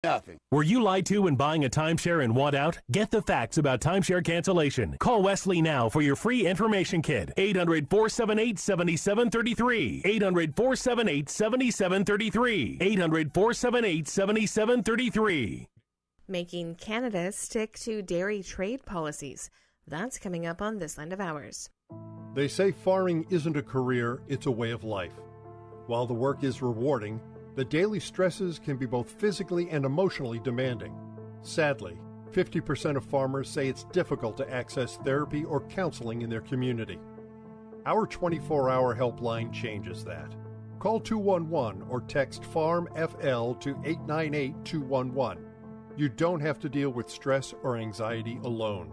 Nothing. Were you lied to when buying a timeshare and want out? Get the facts about timeshare cancellation. Call Wesley now for your free information kit. 800-478-7733. 800-478-7733. 800-478-7733. Making Canada stick to dairy trade policies. That's coming up on This Land of Ours. They say farming isn't a career, it's a way of life. While the work is rewarding, the daily stresses can be both physically and emotionally demanding. Sadly, 50% of farmers say it's difficult to access therapy or counseling in their community. Our 24-hour helpline changes that. Call 211 or text FARM-FL to 898-211. You don't have to deal with stress or anxiety alone.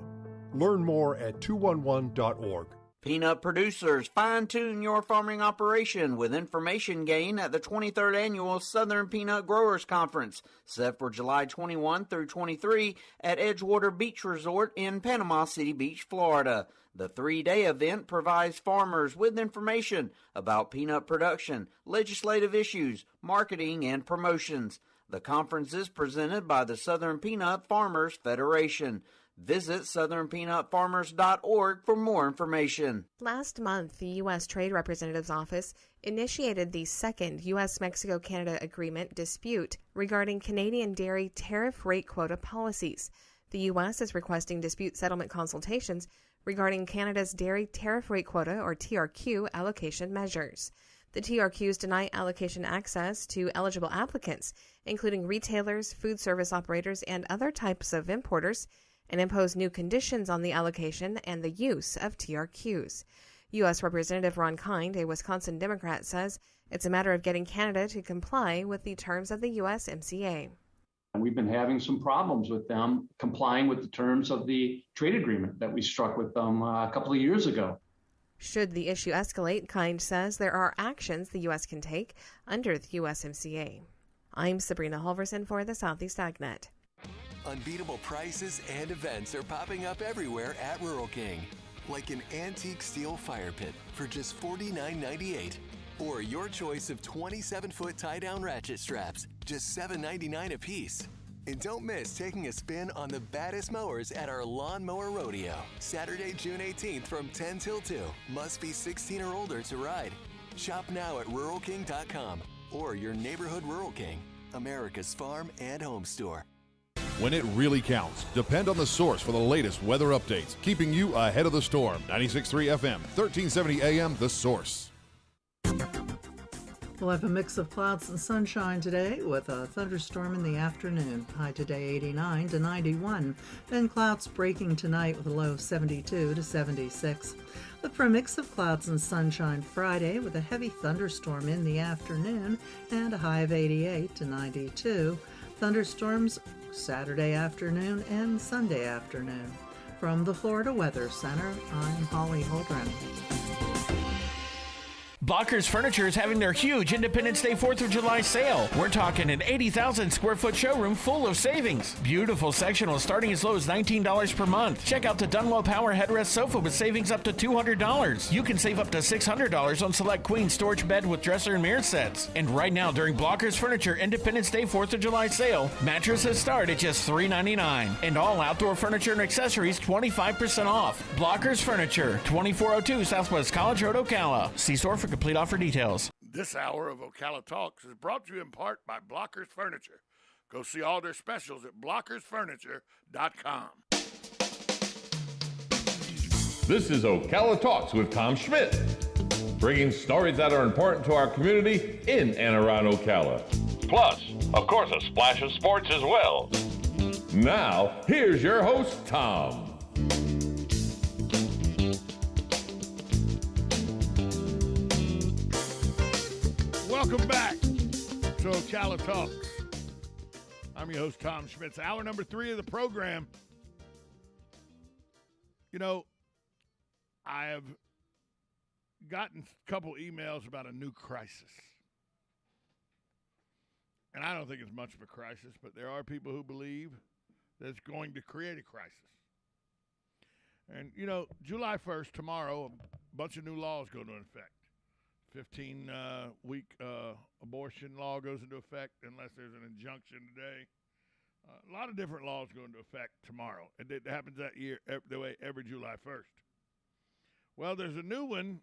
Learn more at 211.org. Peanut producers, fine-tune your farming operation with information gained at the 23rd Annual Southern Peanut Growers Conference, set for July 21 through 23 at Edgewater Beach Resort in Panama City Beach, Florida. The 3-day event provides farmers with information about peanut production, legislative issues, marketing, and promotions. The conference is presented by the Southern Peanut Farmers Federation. Visit southernpeanutfarmers.org for more information. Last month, the U.S. Trade Representative's Office initiated the second U.S.-Mexico-Canada agreement dispute regarding Canadian dairy tariff rate quota policies. The U.S. is requesting dispute settlement consultations regarding Canada's dairy tariff rate quota, or TRQ, allocation measures. The TRQs deny allocation access to eligible applicants, including retailers, food service operators, and other types of importers, and impose new conditions on the allocation and the use of TRQs. U.S. Representative Ron Kind, a Wisconsin Democrat, says it's a matter of getting Canada to comply with the terms of the USMCA. We've been having some problems with them complying with the terms of the trade agreement that we struck with them a couple of years ago. Should the issue escalate, Kind says there are actions the U.S. can take under the USMCA. I'm Sabrina Halverson for the Southeast AgNet. Unbeatable prices and events are popping up everywhere at Rural King. Like an antique steel fire pit for just $49.98. Or your choice of 27-foot tie-down ratchet straps, just $7.99 a piece. And don't miss taking a spin on the baddest mowers at our Lawn Mower Rodeo. Saturday, June 18th from 10 till 2. Must be 16 or older to ride. Shop now at RuralKing.com or your neighborhood Rural King, America's farm and home store. When it really counts, depend on the source for the latest weather updates, keeping you ahead of the storm. 96.3 FM, 1370 AM, The Source. We'll have a mix of clouds and sunshine today with a thunderstorm in the afternoon. High today 89 to 91. Then clouds breaking tonight with a low of 72 to 76. Look for a mix of clouds and sunshine Friday with a heavy thunderstorm in the afternoon and a high of 88 to 92. Thunderstorms Saturday afternoon and Sunday afternoon. From the Florida Weather Center, I'm Holly Holdren. Blockers Furniture is having their huge Independence Day 4th of July sale. We're talking an 80,000 square foot showroom full of savings. Beautiful sectionals starting as low as $19 per month. Check out the Dunlow Power Headrest Sofa with savings up to $200. You can save up to $600 on select queen storage bed with dresser and mirror sets. And right now during Blockers Furniture Independence Day 4th of July sale, mattresses start at just $3.99. And all outdoor furniture and accessories 25% off. Blockers Furniture, 2402 Southwest College Road, Ocala. See store for complete offer details. This hour of Ocala Talks is brought to you in part by Blockers Furniture. Go see all their specials at blockersfurniture.com. This is Ocala Talks with Tom Schmidt, bringing stories that are important to our community in and around Ocala. Plus, of course, a splash of sports as well. Now, here's your host, Tom. Welcome back to Ocala Talks. I'm your host, Tom Schmitz. Hour number 3 of the program. You know, I have gotten a couple emails about a new crisis. And I don't think it's much of a crisis, but there are people who believe that it's going to create a crisis. And, you know, July 1st, tomorrow, a bunch of new laws go into effect. 15-week abortion law goes into effect unless there's an injunction today. A lot of different laws go into effect tomorrow. It happens that year, every July 1st. Well, there's a new one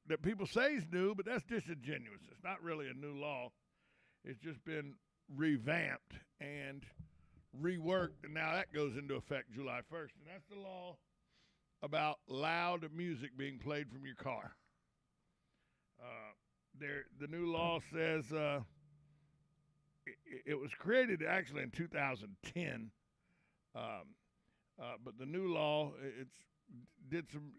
that people say is new, but that's disingenuous. It's not really a new law. It's just been revamped and reworked, and now that goes into effect July 1st. And that's the law about loud music being played from your car. The new law says it was created actually in 2010, but the new law did some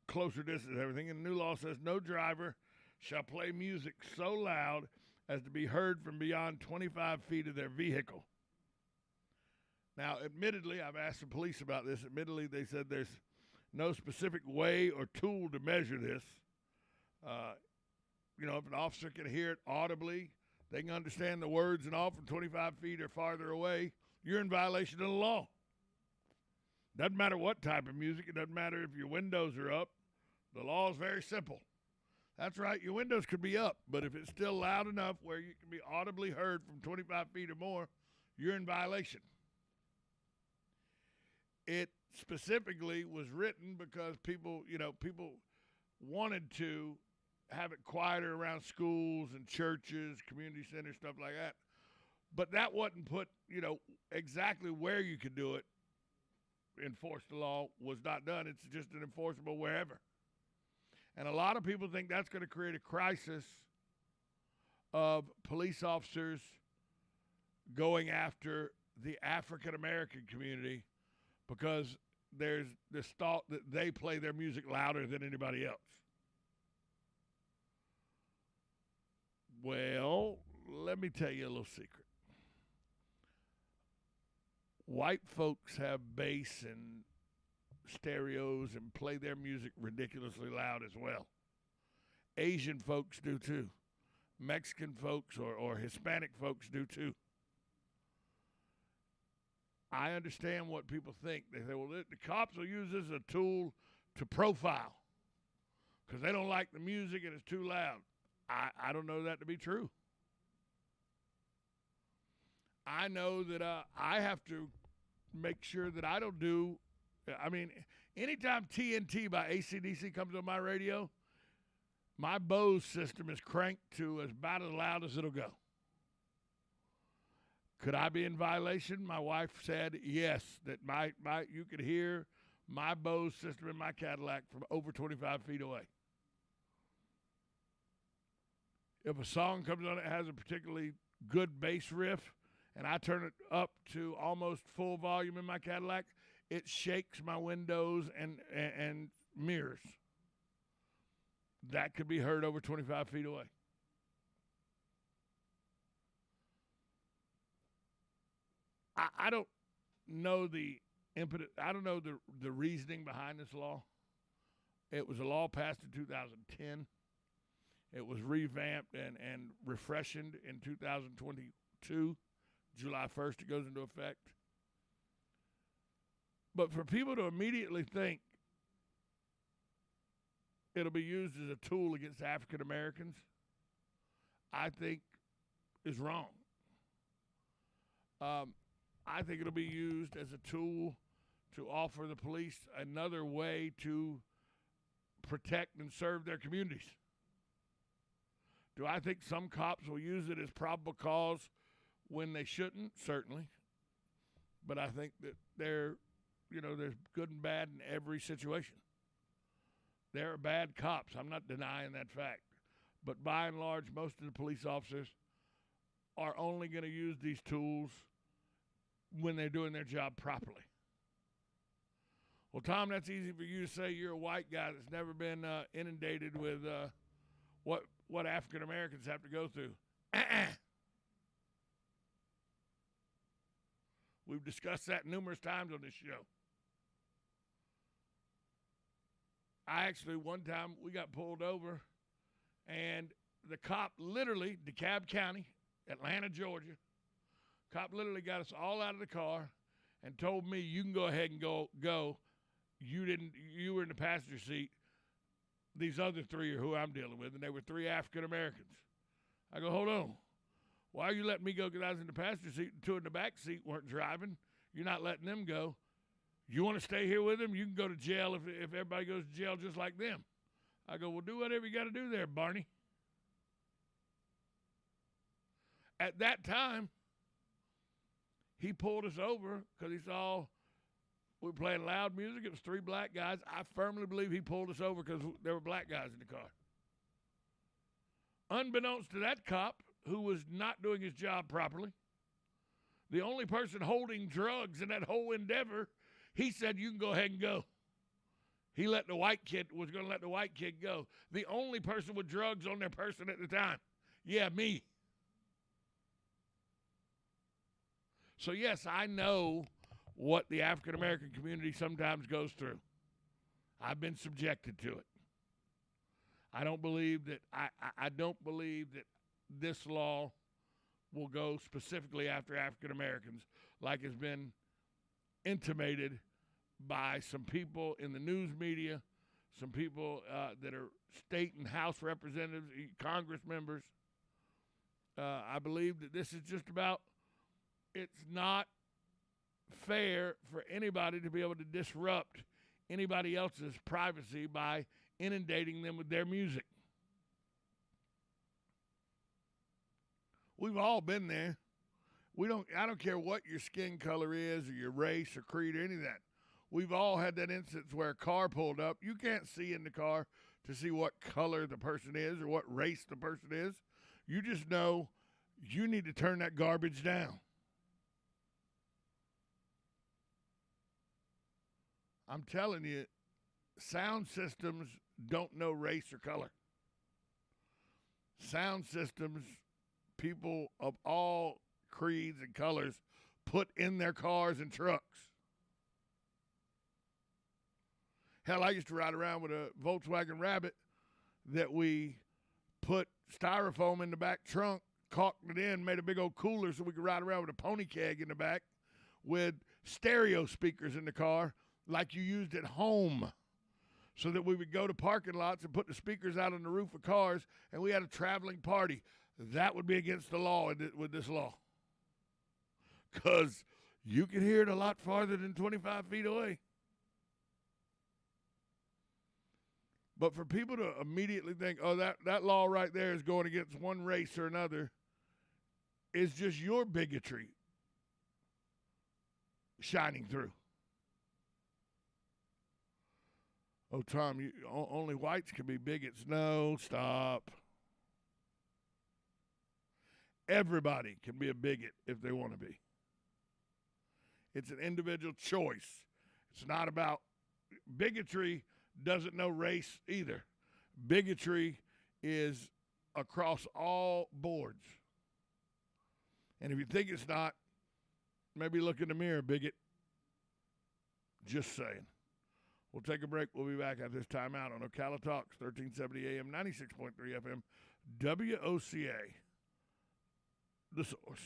closer distance and everything, and the new law says no driver shall play music so loud as to be heard from beyond 25 feet of their vehicle. Now, admittedly, I've asked the police about this. Admittedly, they said there's no specific way or tool to measure this. If an officer can hear it audibly, they can understand the words and all from 25 feet or farther away, you're in violation of the law. Doesn't matter what type of music. It doesn't matter if your windows are up. The law is very simple. That's right, your windows could be up, but if it's still loud enough where you can be audibly heard from 25 feet or more, you're in violation. It specifically was written because people wanted to have it quieter around schools and churches, community centers, stuff like that. But that wasn't put, exactly where you could do it, enforce the law, was not done. It's just an enforceable wherever. And a lot of people think that's going to create a crisis of police officers going after the African-American community because there's this thought that they play their music louder than anybody else. Well, let me tell you a little secret. White folks have bass and stereos and play their music ridiculously loud as well. Asian folks do too. Mexican folks or Hispanic folks do too. I understand what people think. They say, well, the cops will use this as a tool to profile because they don't like the music and it's too loud. I don't know that to be true. I know that I have to make sure that I don't do, anytime TNT by AC/DC comes on my radio, my Bose system is cranked to about as loud as it'll go. Could I be in violation? My wife said yes, that you could hear my Bose system in my Cadillac from over 25 feet away. If a song comes on that has a particularly good bass riff and I turn it up to almost full volume in my Cadillac, it shakes my windows and mirrors. That could be heard over 25 feet away. I don't know the impetus. I don't know the reasoning behind this law. It was a law passed in 2010. It was revamped and refreshened in 2022. July 1st, it goes into effect. But for people to immediately think it'll be used as a tool against African Americans, I think is wrong. I think it'll be used as a tool to offer the police another way to protect and serve their communities. Do I think some cops will use it as probable cause when they shouldn't? Certainly. But I think that there's good and bad in every situation. There are bad cops. I'm not denying that fact. But by and large, most of the police officers are only going to use these tools when they're doing their job properly. Well, Tom, that's easy for you to say. You're a white guy that's never been inundated with what African Americans have to go through. We've discussed that numerous times on this show. One time we got pulled over, and the cop literally, DeKalb County, Atlanta, Georgia, cop literally got us all out of the car and told me, you can go ahead and go. You were in the passenger seat. These other three are who I'm dealing with, and they were 3 African Americans. I go, hold on. Why are you letting me go? Because I was in the passenger seat and two in the back seat weren't driving. You're not letting them go. You want to stay here with them? You can go to jail if everybody goes to jail just like them. I go, well, do whatever you got to do there, Barney. At that time, he pulled us over because he saw we were playing loud music. It was three black guys. I firmly believe he pulled us over because there were black guys in the car. Unbeknownst to that cop, who was not doing his job properly, the only person holding drugs in that whole endeavor, he said, you can go ahead and go. He was going to let the white kid go. The only person with drugs on their person at the time. Yeah, me. So, yes, I know what the African-American community sometimes goes through. I've been subjected to it. I don't believe that this law will go specifically after African-Americans like has been intimated by some people in the news media, some people that are state and House representatives, Congress members. I believe that this is just about, it's not fair for anybody to be able to disrupt anybody else's privacy by inundating them with their music. We've all been there. I don't care what your skin color is or your race or creed or any of that. We've all had that instance where a car pulled up. You can't see in the car to see what color the person is or what race the person is. You just know you need to turn that garbage down. I'm telling you, sound systems don't know race or color. Sound systems, people of all creeds and colors put in their cars and trucks. Hell, I used to ride around with a Volkswagen Rabbit that we put styrofoam in the back trunk, caulked it in, made a big old cooler so we could ride around with a pony keg in the back with stereo speakers in the car like you used at home, so that we would go to parking lots and put the speakers out on the roof of cars and we had a traveling party. That would be against the law with this law, because you can hear it a lot farther than 25 feet away. But for people to immediately think, oh, that law right there is going against one race or another, is just your bigotry shining through. Oh, Tom, only whites can be bigots. No, stop. Everybody can be a bigot if they want to be. It's an individual choice. It's not about bigotry. Doesn't know race either. Bigotry is across all boards. And if you think it's not, maybe look in the mirror, bigot. Just saying. We'll take a break. We'll be back at this time out on Ocala Talks, 1370 AM, 96.3 FM, WOCA, The Source.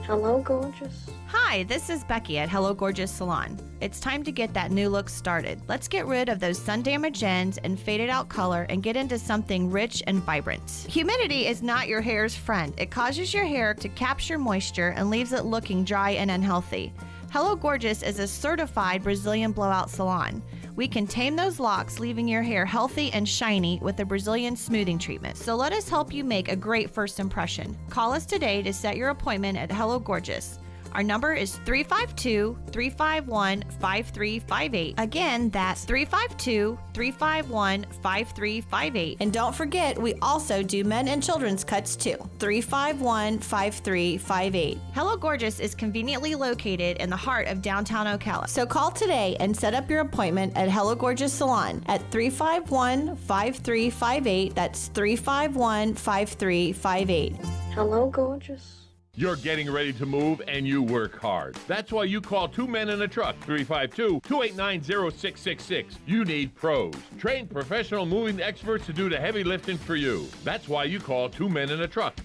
Hello, gorgeous. Hi, this is Becky at Hello Gorgeous Salon. It's time to get that new look started. Let's get rid of those sun-damaged ends and faded out color and get into something rich and vibrant. Humidity is not your hair's friend. It causes your hair to capture moisture and leaves it looking dry and unhealthy. Hello Gorgeous is a certified Brazilian blowout salon. We can tame those locks, leaving your hair healthy and shiny with a Brazilian smoothing treatment. So let us help you make a great first impression. Call us today to set your appointment at Hello Gorgeous. Our number is 352-351-5358. Again, that's 352-351-5358. And don't forget, we also do men and children's cuts too. 351-5358. Hello Gorgeous is conveniently located in the heart of downtown Ocala. So call today and set up your appointment at Hello Gorgeous Salon at 351-5358. That's 351-5358. Hello, gorgeous. You're getting ready to move and you work hard. That's why you call Two Men in a Truck, 352-289-0666. You need pros. Trained professional moving experts to do the heavy lifting for you. That's why you call Two Men in a Truck,